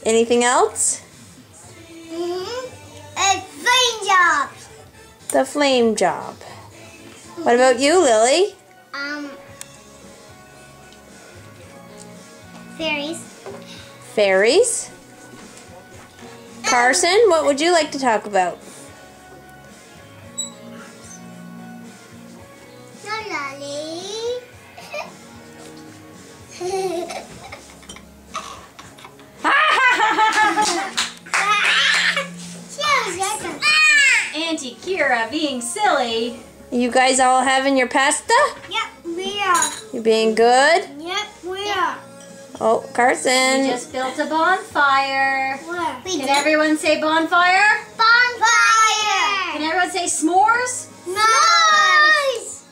Anything else? A flame job. The flame job. What about you, Lily? Fairies. Fairies. Carson, what would you like to talk about? No, Lolly. Auntie Kira being silly. You guys all having your pasta? Yep, we are. You being good? Yep, we are. Oh, Carson. We just built a bonfire. Where? Can everyone say bonfire? Bonfire! Can everyone say s'mores? Nice!